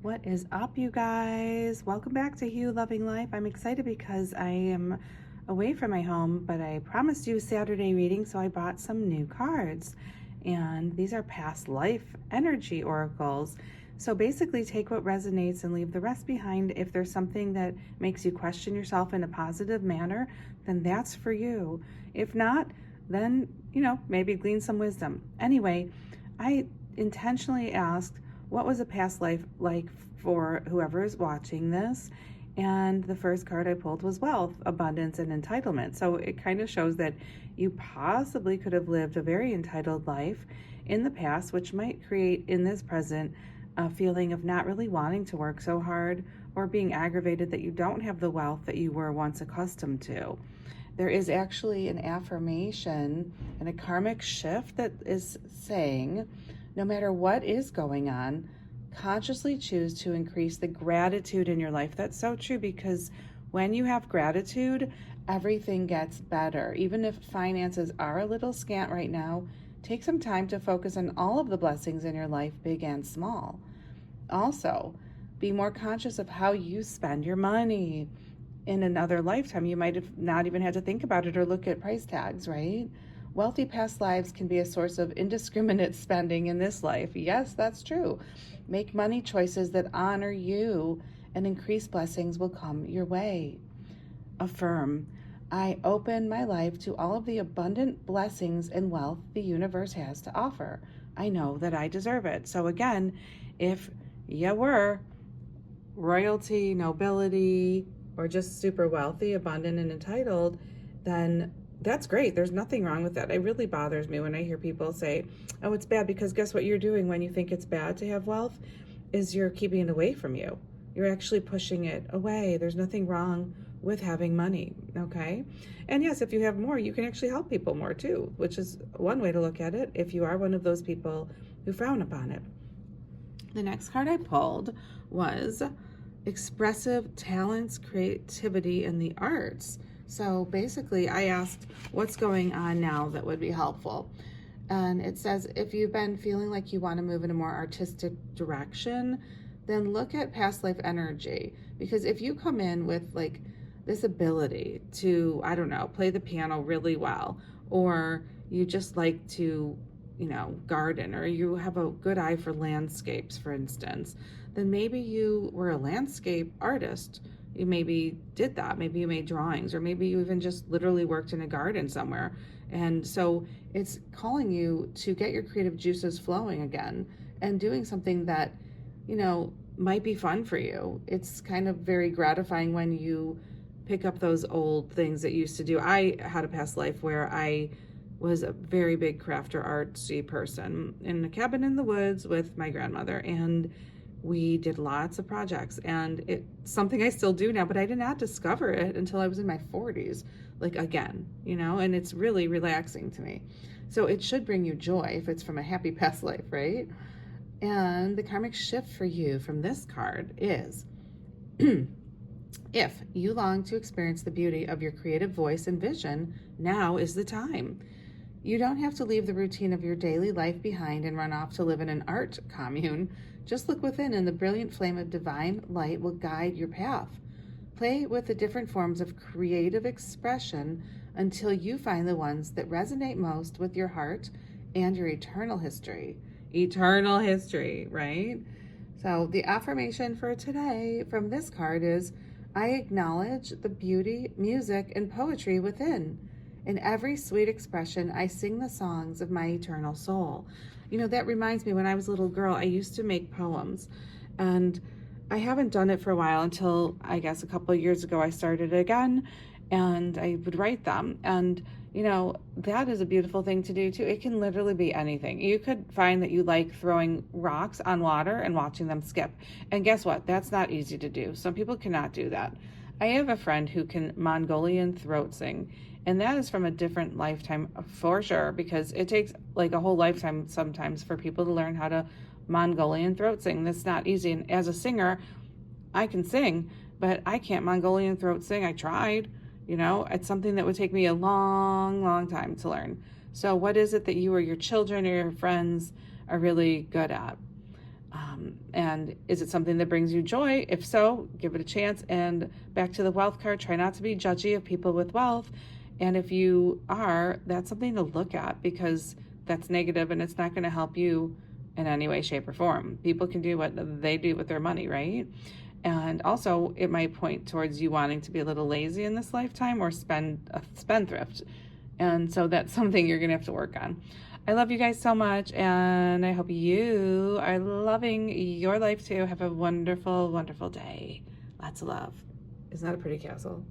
What is up, you guys? Welcome back to Hue Loving Life. I'm excited because I am away from my home, but I promised you a Saturday reading, so I bought some new cards. And these are past life energy oracles. So basically, take what resonates and leave the rest behind. If there's something that makes you question yourself in a positive manner, then that's for you. If not, then, maybe glean some wisdom. Anyway, I intentionally asked, what was a past life like for whoever is watching this? And the first card I pulled was wealth, abundance, and entitlement. So it kind of shows that you possibly could have lived a very entitled life in the past, which might create in this present a feeling of not really wanting to work so hard or being aggravated that you don't have the wealth that you were once accustomed to. There is actually an affirmation and a karmic shift that is saying, no matter what is going on, consciously choose to increase the gratitude in your life. That's so true, because when you have gratitude, everything gets better. Even if finances are a little scant right now, take some time to focus on all of the blessings in your life, big and small. Also, be more conscious of how you spend your money. In another lifetime, you might have not even had to think about it or look at price tags, right? Wealthy past lives can be a source of indiscriminate spending in this life. Yes, that's true. Make money choices that honor you, and increased blessings will come your way. Affirm, I open my life to all of the abundant blessings and wealth the universe has to offer. I know that I deserve it. So again, if you were royalty, nobility, or just super wealthy, abundant, and entitled, then that's great. There's nothing wrong with that. It really bothers me when I hear people say, oh, it's bad, because guess what you're doing when you think it's bad to have wealth is you're keeping it away from you. You're actually pushing it away. There's nothing wrong with having money, okay? And yes, if you have more, you can actually help people more too, which is one way to look at it if you are one of those people who frown upon it. The next card I pulled was expressive talents, creativity, and the arts. So basically, I asked, what's going on now that would be helpful? And it says, if you've been feeling like you want to move in a more artistic direction, then look at past life energy. Because if you come in with like this ability to, I don't know, play the piano really well, or you just like to, garden, or you have a good eye for landscapes, for instance, then maybe you were a landscape artist. You maybe did that. Maybe you made drawings, or maybe you even just literally worked in a garden somewhere. And so it's calling you to get your creative juices flowing again and doing something that, might be fun for you. It's kind of very gratifying when you pick up those old things that you used to do. I had a past life where I was a very big crafter, artsy person in a cabin in the woods with my grandmother, and we did lots of projects, and it's something I still do now, but I did not discover it until I was in my 40s, like again, and it's really relaxing to me. So it should bring you joy if it's from a happy past life, right? And the karmic shift for you from this card is, if you long to experience the beauty of your creative voice and vision, now is the time. You don't have to leave the routine of your daily life behind and run off to live in an art commune. Just look within, and the brilliant flame of divine light will guide your path. Play with the different forms of creative expression until you find the ones that resonate most with your heart and your eternal history. Eternal history, right? So the affirmation for today from this card is, I acknowledge the beauty, music, and poetry within. In every sweet expression, I sing the songs of my eternal soul. That reminds me, when I was a little girl, I used to make poems, and I haven't done it for a while until I guess a couple of years ago I started again, and I would write them. And that is a beautiful thing to do too. It can literally be anything. You could find that you like throwing rocks on water and watching them skip. And guess what? That's not easy to do. Some people cannot do that. I have a friend who can Mongolian throat sing, and that is from a different lifetime for sure, because it takes like a whole lifetime sometimes for people to learn how to Mongolian throat sing. That's not easy. And as a singer, I can sing, but I can't Mongolian throat sing. I tried. It's something that would take me a long, long time to learn. So what is it that you or your children or your friends are really good at? And is it something that brings you joy? If so, give it a chance. And back to the wealth card, try not to be judgy of people with wealth. And if you are, that's something to look at, because that's negative and it's not going to help you in any way, shape, or form. People can do what they do with their money, right? And also, it might point towards you wanting to be a little lazy in this lifetime, or spendthrift. And so that's something you're going to have to work on. I love you guys so much, and I hope you are loving your life too. Have a wonderful, wonderful day. Lots of love. Isn't that a pretty castle?